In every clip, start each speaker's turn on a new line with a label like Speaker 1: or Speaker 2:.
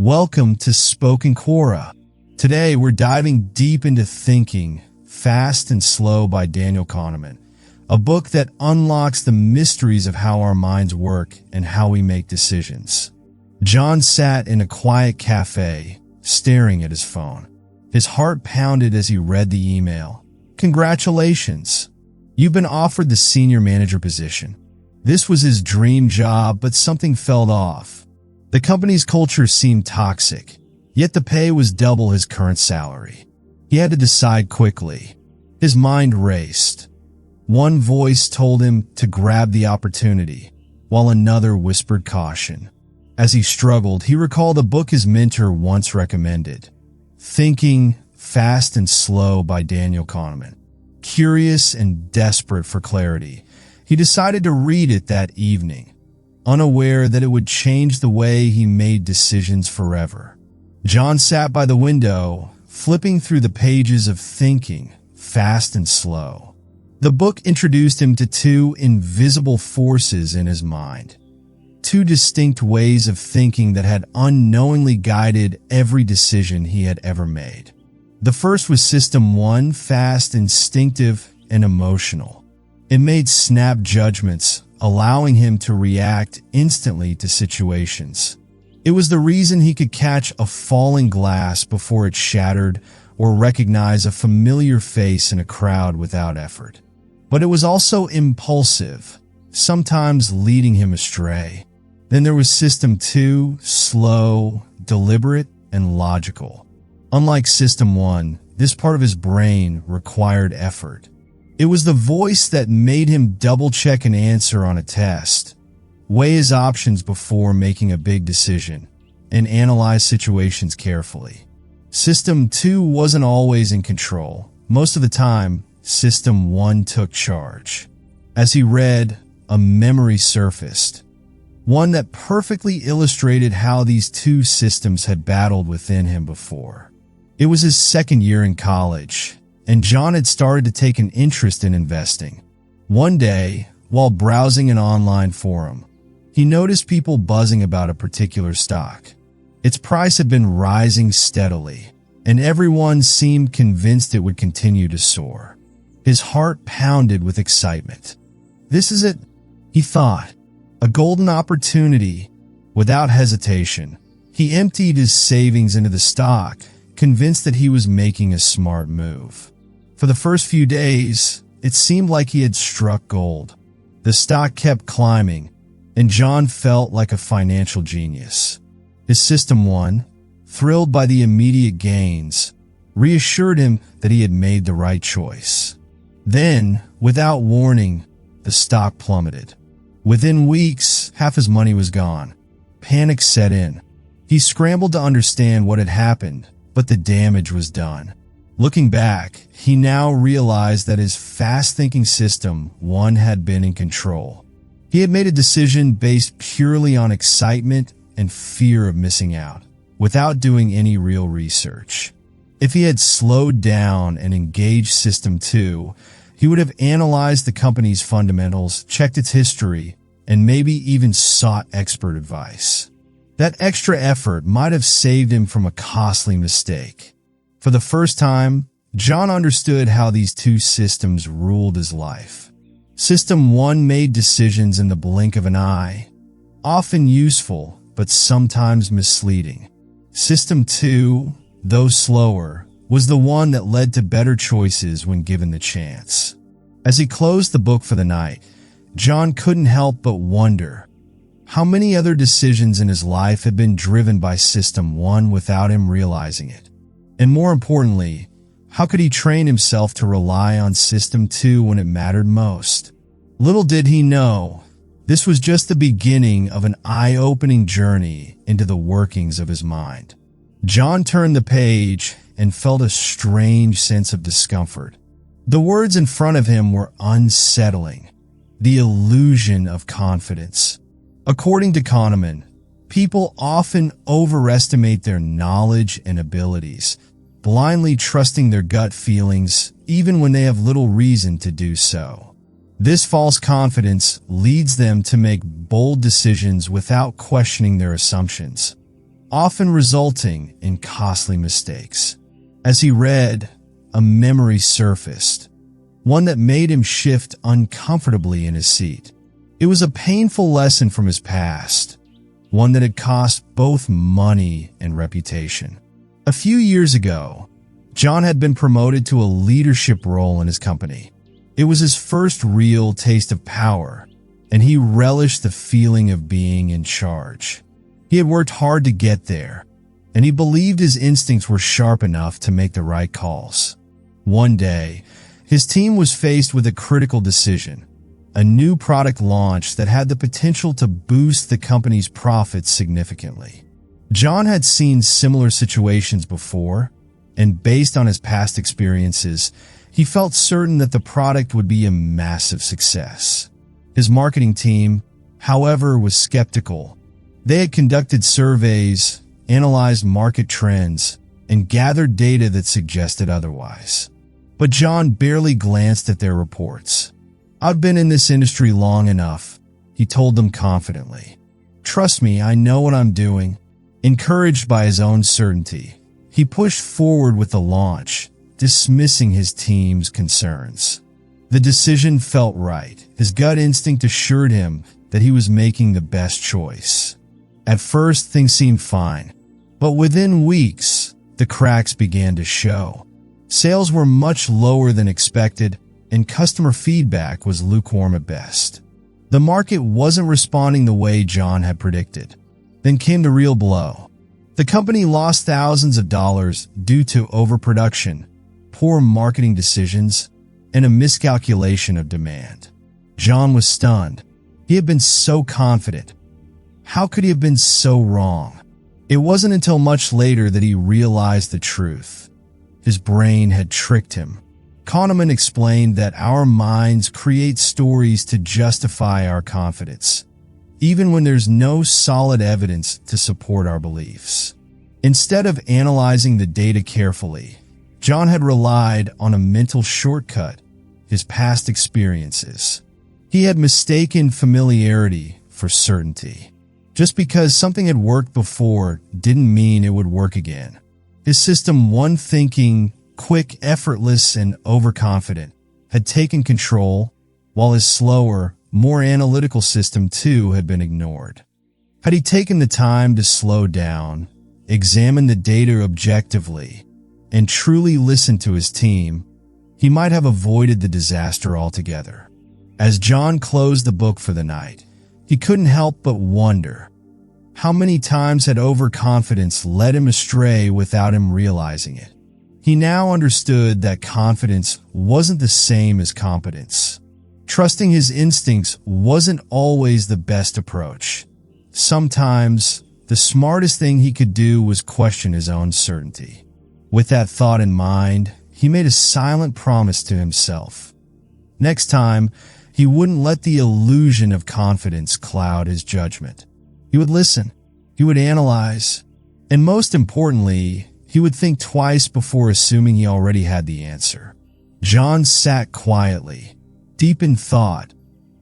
Speaker 1: Welcome to Spoken Quora. Today we're diving deep into Thinking, Fast and Slow by Daniel Kahneman, a book that unlocks the mysteries of how our minds work and how we make decisions. John sat in a quiet cafe, staring at his phone. His heart pounded as he read the email. Congratulations! You've been offered the senior manager position. This was his dream job, but something fell off. The company's culture seemed toxic, yet the pay was double his current salary. He had to decide quickly. His mind raced. One voice told him to grab the opportunity, while another whispered caution. As he struggled, he recalled a book his mentor once recommended, Thinking, Fast and Slow by Daniel Kahneman. Curious and desperate for clarity, he decided to read it that evening, unaware that it would change the way he made decisions forever. John sat by the window, flipping through the pages of Thinking, Fast and Slow. The book introduced him to two invisible forces in his mind, two distinct ways of thinking that had unknowingly guided every decision he had ever made. The first was System 1, fast, instinctive, and emotional. It made snap judgments, allowing him to react instantly to situations. It was the reason he could catch a falling glass before it shattered or recognize a familiar face in a crowd without effort. But it was also impulsive, sometimes leading him astray. Then there was System 2, slow, deliberate, and logical. Unlike System 1, this part of his brain required effort. It was the voice that made him double-check an answer on a test, weigh his options before making a big decision, and analyze situations carefully. System 2 wasn't always in control. Most of the time, System 1 took charge. As he read, a memory surfaced, one that perfectly illustrated how these two systems had battled within him before. It was his second year in college, and John had started to take an interest in investing. One day, while browsing an online forum, he noticed people buzzing about a particular stock. Its price had been rising steadily, and everyone seemed convinced it would continue to soar. His heart pounded with excitement. This is it, he thought, a golden opportunity. Without hesitation, he emptied his savings into the stock, convinced that he was making a smart move. For the first few days, it seemed like he had struck gold. The stock kept climbing, and John felt like a financial genius. His System 1, thrilled by the immediate gains, reassured him that he had made the right choice. Then, without warning, the stock plummeted. Within weeks, half his money was gone. Panic set in. He scrambled to understand what had happened, but the damage was done. Looking back, he now realized that his fast-thinking System 1 had been in control. He had made a decision based purely on excitement and fear of missing out, without doing any real research. If he had slowed down and engaged System 2, he would have analyzed the company's fundamentals, checked its history, and maybe even sought expert advice. That extra effort might have saved him from a costly mistake. For the first time, John understood how these two systems ruled his life. System 1 made decisions in the blink of an eye, often useful, but sometimes misleading. System 2, though slower, was the one that led to better choices when given the chance. As he closed the book for the night, John couldn't help but wonder how many other decisions in his life had been driven by System 1 without him realizing it. And more importantly, how could he train himself to rely on System 2 when it mattered most? Little did he know, this was just the beginning of an eye-opening journey into the workings of his mind. John turned the page and felt a strange sense of discomfort. The words in front of him were unsettling, the illusion of confidence. According to Kahneman, people often overestimate their knowledge and abilities, blindly trusting their gut feelings even when they have little reason to do so. This false confidence leads them to make bold decisions without questioning their assumptions. often resulting in costly mistakes. As he read, a memory surfaced, one that made him shift uncomfortably in his seat. It was a painful lesson from his past, one that had cost both money and reputation. A few years ago, John had been promoted to a leadership role in his company. It was his first real taste of power, and he relished the feeling of being in charge. He had worked hard to get there, and he believed his instincts were sharp enough to make the right calls. One day, his team was faced with a critical decision, a new product launch that had the potential to boost the company's profits significantly. John had seen similar situations before, and based on his past experiences, he felt certain that the product would be a massive success. His marketing team, however, was skeptical. They had conducted surveys, analyzed market trends, and gathered data that suggested otherwise. But John barely glanced at their reports. "I've been in this industry long enough," he told them confidently. "Trust me, I know what I'm doing." Encouraged by his own certainty, he pushed forward with the launch, dismissing his team's concerns. The decision felt right. His gut instinct assured him that he was making the best choice. At first, things seemed fine, but within weeks, the cracks began to show. Sales were much lower than expected, and customer feedback was lukewarm at best. The market wasn't responding the way John had predicted. Then came the real blow. The company lost thousands of dollars due to overproduction, poor marketing decisions, and a miscalculation of demand. John was stunned. He had been so confident. How could he have been so wrong? It wasn't until much later that he realized the truth. His brain had tricked him. Kahneman explained that our minds create stories to justify our confidence, even when there's no solid evidence to support our beliefs. Instead of analyzing the data carefully, John had relied on a mental shortcut, his past experiences. He had mistaken familiarity for certainty. Just because something had worked before didn't mean it would work again. His system, one thinking, quick, effortless, and overconfident, had taken control, while his slower, more analytical system too had been ignored. Had he taken the time to slow down, examine the data objectively, and truly listen to his team, he might have avoided the disaster altogether. As John closed the book for the night, he couldn't help but wonder, how many times had overconfidence led him astray without him realizing it? He now understood that confidence wasn't the same as competence. Trusting his instincts wasn't always the best approach. Sometimes, the smartest thing he could do was question his own certainty. With that thought in mind, he made a silent promise to himself. Next time, he wouldn't let the illusion of confidence cloud his judgment. He would listen, he would analyze, and most importantly, he would think twice before assuming he already had the answer. John sat quietly, deep in thought,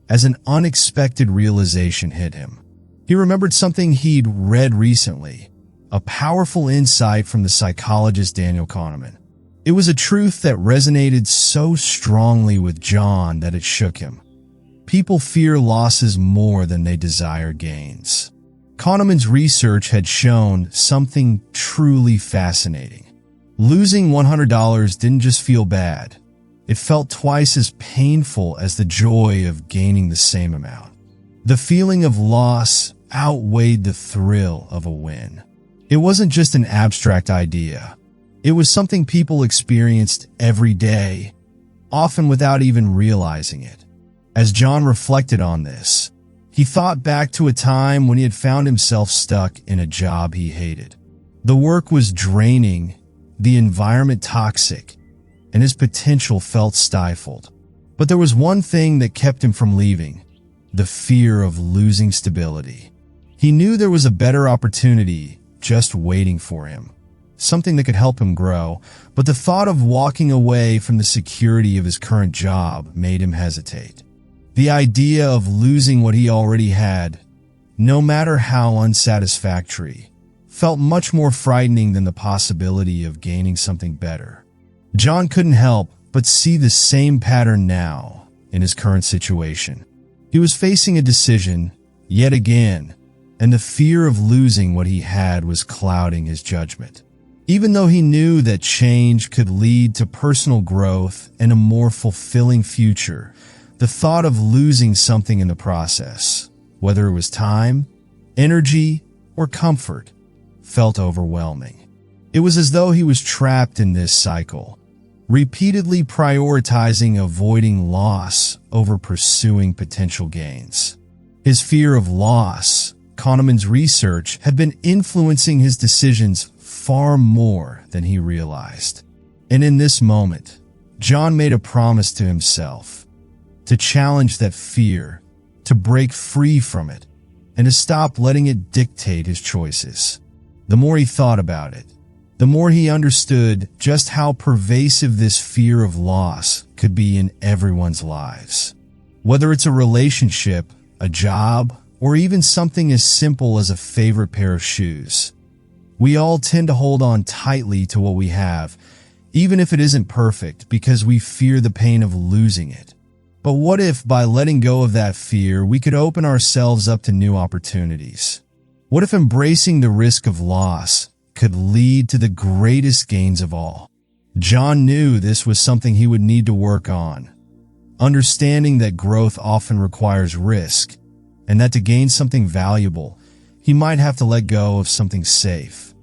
Speaker 1: as an unexpected realization hit him. He remembered something he'd read recently, a powerful insight from the psychologist Daniel Kahneman. It was a truth that resonated so strongly with John that it shook him. People fear losses more than they desire gains. Kahneman's research had shown something truly fascinating. Losing $100 didn't just feel bad. It felt twice as painful as the joy of gaining the same amount. The feeling of loss outweighed the thrill of a win. It wasn't just an abstract idea. It was something people experienced every day, often without even realizing it. As John reflected on this, he thought back to a time when he had found himself stuck in a job he hated. The work was draining, the environment toxic, and his potential felt stifled. But there was one thing that kept him from leaving: the fear of losing stability. He knew there was a better opportunity just waiting for him, something that could help him grow, but the thought of walking away from the security of his current job made him hesitate. The idea of losing what he already had, no matter how unsatisfactory, felt much more frightening than the possibility of gaining something better. John couldn't help but see the same pattern now in his current situation. He was facing a decision, yet again, and the fear of losing what he had was clouding his judgment. Even though he knew that change could lead to personal growth and a more fulfilling future, the thought of losing something in the process, whether it was time, energy, or comfort, felt overwhelming. It was as though he was trapped in this cycle, repeatedly prioritizing avoiding loss over pursuing potential gains. His fear of loss, Kahneman's research, had been influencing his decisions far more than he realized. And in this moment, John made a promise to himself to challenge that fear, to break free from it, and to stop letting it dictate his choices. The more he thought about it, the more he understood just how pervasive this fear of loss could be in everyone's lives. Whether it's a relationship, a job, or even something as simple as a favorite pair of shoes, we all tend to hold on tightly to what we have, even if it isn't perfect, because we fear the pain of losing it. But what if, by letting go of that fear, we could open ourselves up to new opportunities? What if embracing the risk of loss could lead to the greatest gains of all? John knew this was something he would need to work on, understanding that growth often requires risk, and that to gain something valuable, he might have to let go of something safe.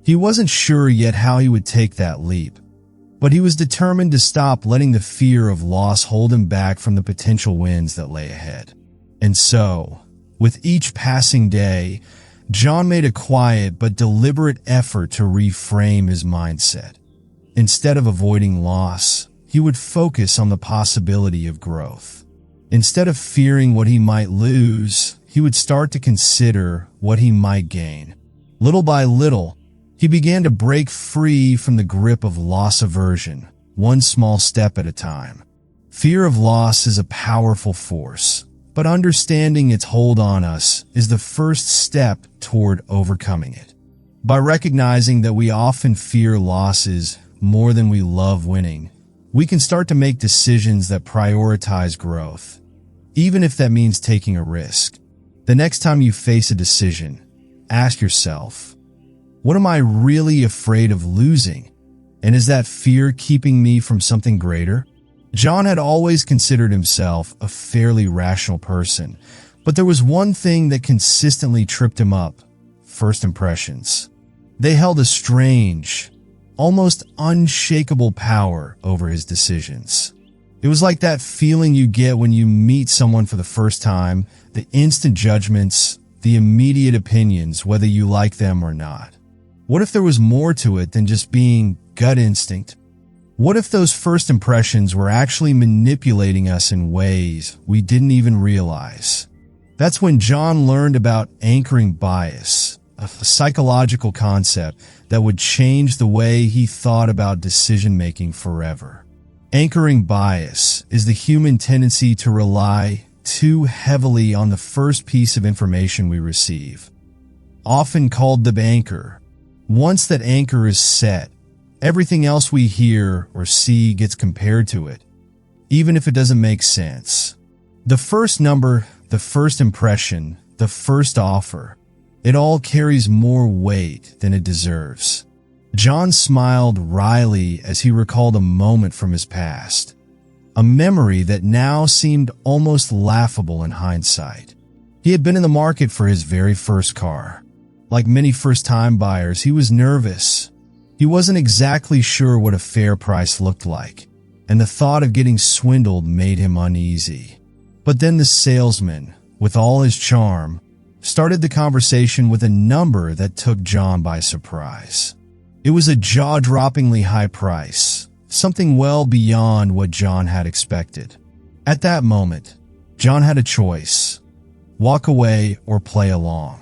Speaker 1: He wasn't sure yet how he would take that leap, but he was determined to stop letting the fear of loss hold him back from the potential wins that lay ahead. And so, with each passing day, John made a quiet but deliberate effort to reframe his mindset. Instead of avoiding loss, he would focus on the possibility of growth. Instead of fearing what he might lose, he would start to consider what he might gain. Little by little, he began to break free from the grip of loss aversion, one small step at a time. Fear of loss is a powerful force, but understanding its hold on us is the first step toward overcoming it. By recognizing that we often fear losses more than we love winning, we can start to make decisions that prioritize growth, even if that means taking a risk. The next time you face a decision, ask yourself, what am I really afraid of losing? And is that fear keeping me from something greater? John had always considered himself a fairly rational person, but there was one thing that consistently tripped him up: first impressions. They held a strange, almost unshakable power over his decisions. It was like that feeling you get when you meet someone for the first time, the instant judgments, the immediate opinions, whether you like them or not. What if there was more to it than just being gut instinct? What if those first impressions were actually manipulating us in ways we didn't even realize? That's when John learned about anchoring bias, a psychological concept that would change the way he thought about decision-making forever. Anchoring bias is the human tendency to rely too heavily on the first piece of information we receive, often called the anchor. Once that anchor is set, everything else we hear or see gets compared to it, even if it doesn't make sense. The first number, the first impression, the first offer, it all carries more weight than it deserves. John smiled wryly as he recalled a moment from his past, a memory that now seemed almost laughable in hindsight. He had been in the market for his very first car. Like many first-time buyers, he was nervous. He wasn't exactly sure what a fair price looked like, and the thought of getting swindled made him uneasy. But then the salesman, with all his charm, started the conversation with a number that took John by surprise. It was a jaw-droppingly high price, something well beyond what John had expected. At that moment, John had a choice: walk away or play along.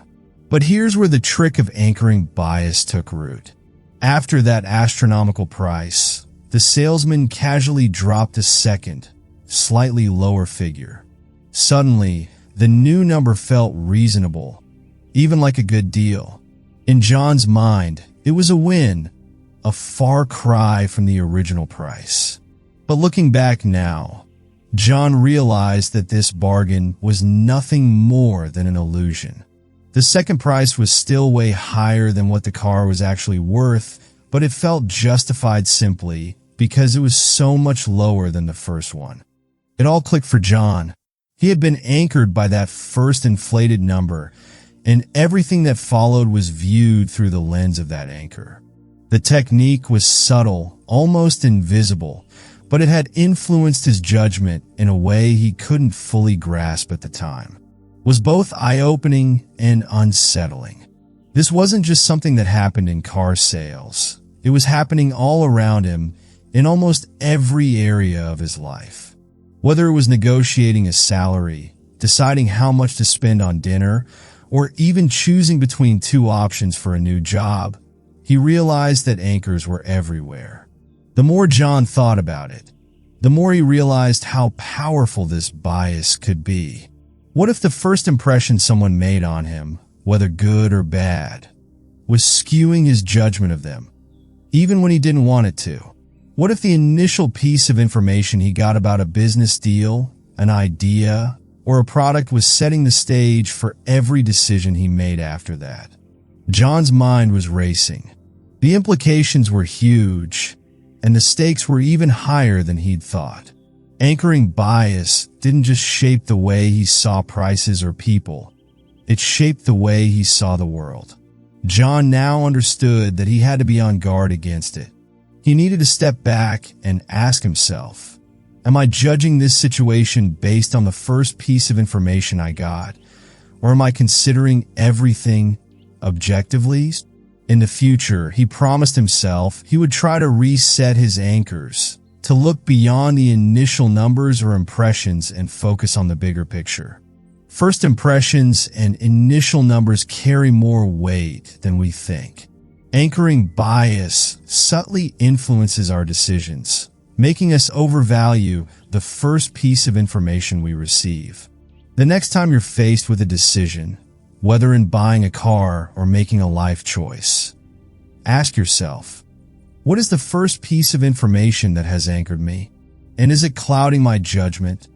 Speaker 1: But here's where the trick of anchoring bias took root. After that astronomical price, the salesman casually dropped a second, slightly lower figure. Suddenly, the new number felt reasonable, even like a good deal. In John's mind, it was a win, a far cry from the original price. But looking back now, John realized that this bargain was nothing more than an illusion. The second price was still way higher than what the car was actually worth, but it felt justified simply because it was so much lower than the first one. It all clicked for John. He had been anchored by that first inflated number, and everything that followed was viewed through the lens of that anchor. The technique was subtle, almost invisible, but it had influenced his judgment in a way he couldn't fully grasp at the time. It was both eye-opening and unsettling. This wasn't just something that happened in car sales. It was happening all around him in almost every area of his life. Whether it was negotiating a salary, deciding how much to spend on dinner, or even choosing between two options for a new job, he realized that anchors were everywhere. The more John thought about it, the more he realized how powerful this bias could be. What if the first impression someone made on him, whether good or bad, was skewing his judgment of them, even when he didn't want it to? What if the initial piece of information he got about a business deal, an idea, or a product was setting the stage for every decision he made after that? John's mind was racing. The implications were huge, and the stakes were even higher than he'd thought. Anchoring bias didn't just shape the way he saw prices or people. It shaped the way he saw the world. John now understood that he had to be on guard against it. He needed to step back and ask himself, am I judging this situation based on the first piece of information I got, or am I considering everything objectively? In the future, he promised himself he would try to reset his anchors, to look beyond the initial numbers or impressions and focus on the bigger picture. First impressions and initial numbers carry more weight than we think. Anchoring bias subtly influences our decisions, making us overvalue the first piece of information we receive. The next time you're faced with a decision, whether in buying a car or making a life choice, ask yourself, what is the first piece of information that has anchored me? And is it clouding my judgment?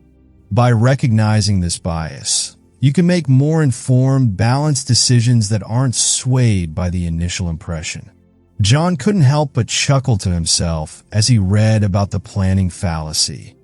Speaker 1: By recognizing this bias, you can make more informed, balanced decisions that aren't swayed by the initial impression. John couldn't help but chuckle to himself as he read about the planning fallacy,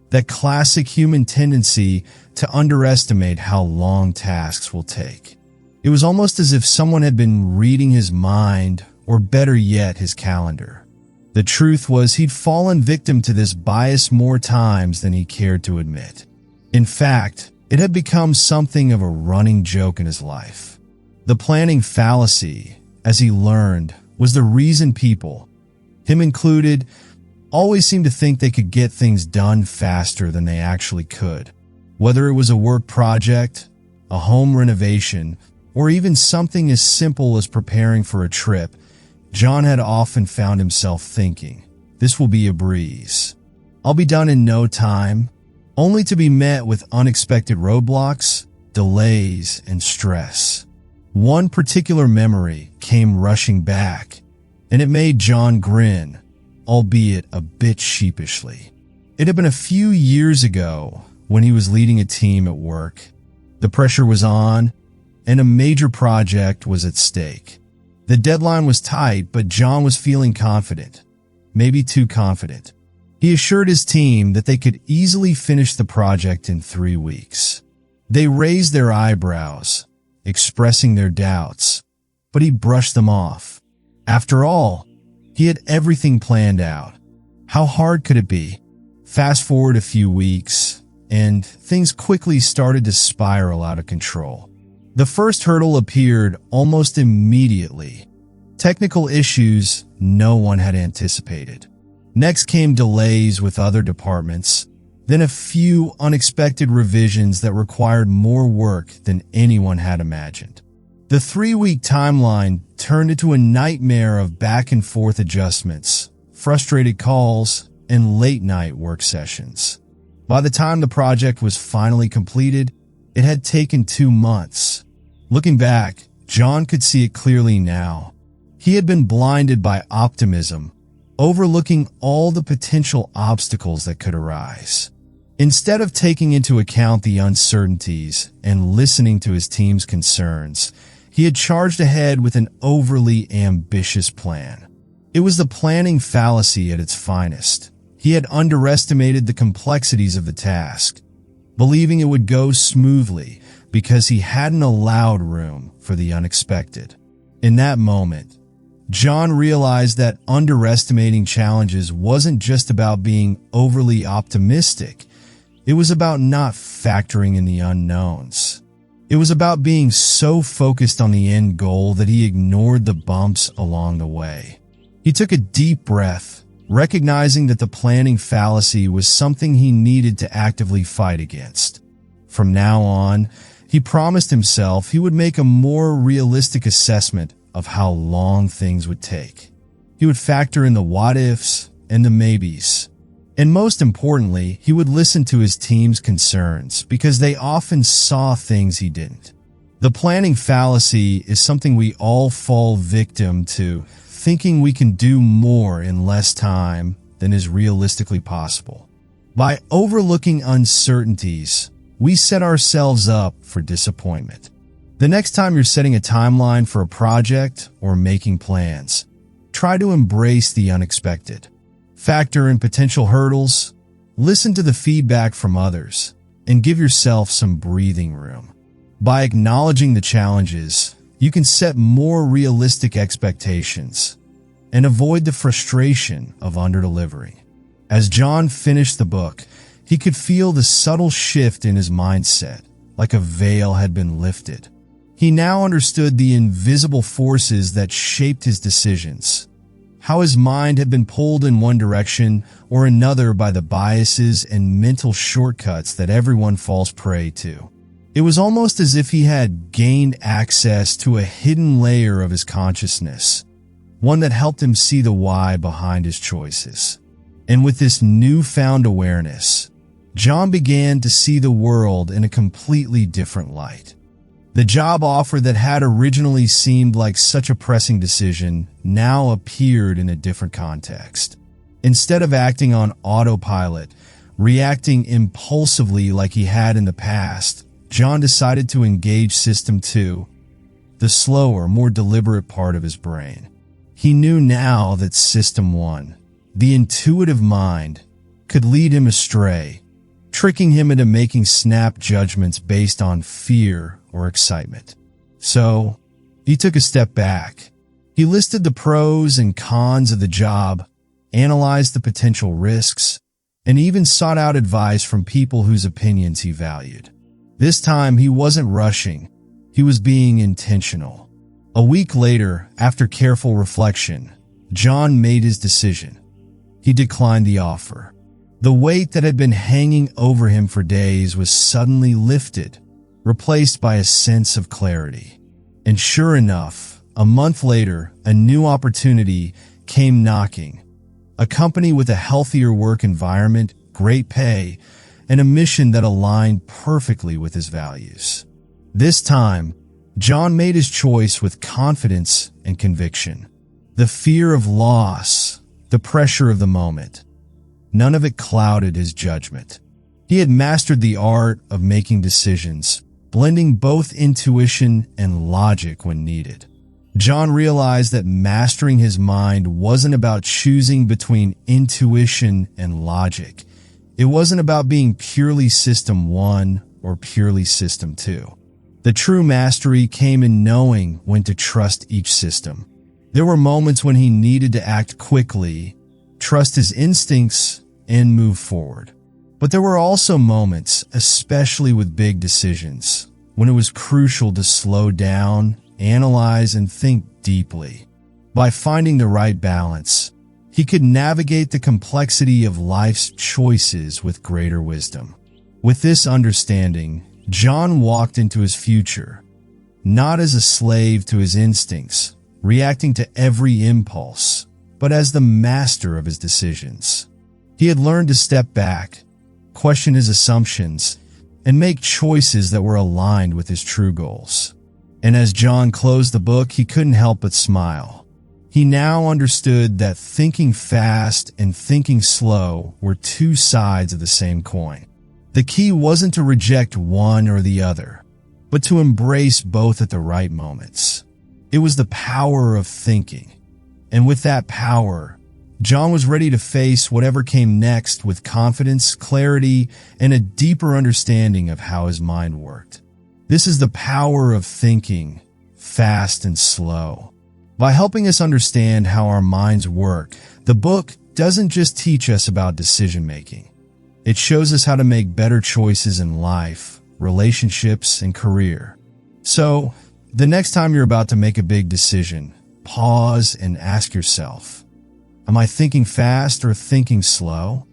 Speaker 1: that classic human tendency to underestimate how long tasks will take. It was almost as if someone had been reading his mind, or better yet, his calendar. The truth was he'd fallen victim to this bias more times than he cared to admit. In fact, it had become something of a running joke in his life. The planning fallacy, as he learned, was the reason people, him included, always seemed to think they could get things done faster than they actually could. Whether it was a work project, a home renovation, or even something as simple as preparing for a trip, John had often found himself thinking, this will be a breeze. I'll be done in no time, only to be met with unexpected roadblocks, delays, and stress. One particular memory came rushing back, and it made John grin, albeit a bit sheepishly. It had been a few years ago when he was leading a team at work. The pressure was on, and a major project was at stake. The deadline was tight, but John was feeling confident, maybe too confident. He assured his team that they could easily finish the project in 3 weeks. They raised their eyebrows, expressing their doubts, but he brushed them off. After all, he had everything planned out. How hard could it be? Fast forward a few weeks, and things quickly started to spiral out of control. The first hurdle appeared almost immediately. Technical issues no one had anticipated. Next came delays with other departments, then a few unexpected revisions that required more work than anyone had imagined. The 3-week timeline turned into a nightmare of back-and-forth adjustments, frustrated calls, and late-night work sessions. By the time the project was finally completed, it had taken 2 months. Looking back, John could see it clearly now. He had been blinded by optimism, overlooking all the potential obstacles that could arise. Instead of taking into account the uncertainties and listening to his team's concerns, he had charged ahead with an overly ambitious plan. It was the planning fallacy at its finest. He had underestimated the complexities of the task, believing it would go smoothly because he hadn't allowed room for the unexpected. In that moment, John realized that underestimating challenges wasn't just about being overly optimistic. It was about not factoring in the unknowns. It was about being so focused on the end goal that he ignored the bumps along the way. He took a deep breath, recognizing that the planning fallacy was something he needed to actively fight against. From now on, he promised himself he would make a more realistic assessment of how long things would take. He would factor in the what-ifs and the maybes. And most importantly, he would listen to his team's concerns because they often saw things he didn't. The planning fallacy is something we all fall victim to, thinking we can do more in less time than is realistically possible. By overlooking uncertainties, we set ourselves up for disappointment. The next time you're setting a timeline for a project or making plans, try to embrace the unexpected. Factor in potential hurdles, listen to the feedback from others, and give yourself some breathing room. By acknowledging the challenges, you can set more realistic expectations and avoid the frustration of underdelivering. As John finished the book, he could feel the subtle shift in his mindset, like a veil had been lifted. He now understood the invisible forces that shaped his decisions, how his mind had been pulled in one direction or another by the biases and mental shortcuts that everyone falls prey to. It was almost as if he had gained access to a hidden layer of his consciousness, one that helped him see the why behind his choices. And with this newfound awareness, John began to see the world in a completely different light. The job offer that had originally seemed like such a pressing decision now appeared in a different context. Instead of acting on autopilot, reacting impulsively like he had in the past, John decided to engage System 2, the slower, more deliberate part of his brain. He knew now that System 1, the intuitive mind, could lead him astray, tricking him into making snap judgments based on fear or excitement. So, he took a step back. He listed the pros and cons of the job, analyzed the potential risks, and even sought out advice from people whose opinions he valued. This time, he wasn't rushing. He was being intentional. A week later, after careful reflection, John made his decision. He declined the offer. The weight that had been hanging over him for days was suddenly lifted, replaced by a sense of clarity. And sure enough, a month later, a new opportunity came knocking. A company with a healthier work environment, great pay, and a mission that aligned perfectly with his values. This time, John made his choice with confidence and conviction. The fear of loss, the pressure of the moment, none of it clouded his judgment. He had mastered the art of making decisions, blending both intuition and logic when needed. John realized that mastering his mind wasn't about choosing between intuition and logic. It wasn't about being purely System 1 or purely System 2. The true mastery came in knowing when to trust each system. There were moments when he needed to act quickly, trust his instincts, and move forward. But there were also moments, especially with big decisions, when it was crucial to slow down, analyze, and think deeply. By finding the right balance, he could navigate the complexity of life's choices with greater wisdom. With this understanding, John walked into his future, not as a slave to his instincts, reacting to every impulse, but as the master of his decisions. He had learned to step back, question his assumptions, and make choices that were aligned with his true goals. And as John closed the book, he couldn't help but smile. He now understood that thinking fast and thinking slow were two sides of the same coin. The key wasn't to reject one or the other, but to embrace both at the right moments. It was the power of thinking. And with that power, John was ready to face whatever came next with confidence, clarity, and a deeper understanding of how his mind worked. This is the power of thinking fast and slow. By helping us understand how our minds work, the book doesn't just teach us about decision-making. It shows us how to make better choices in life, relationships, and career. So, the next time you're about to make a big decision, pause and ask yourself, am I thinking fast or thinking slow?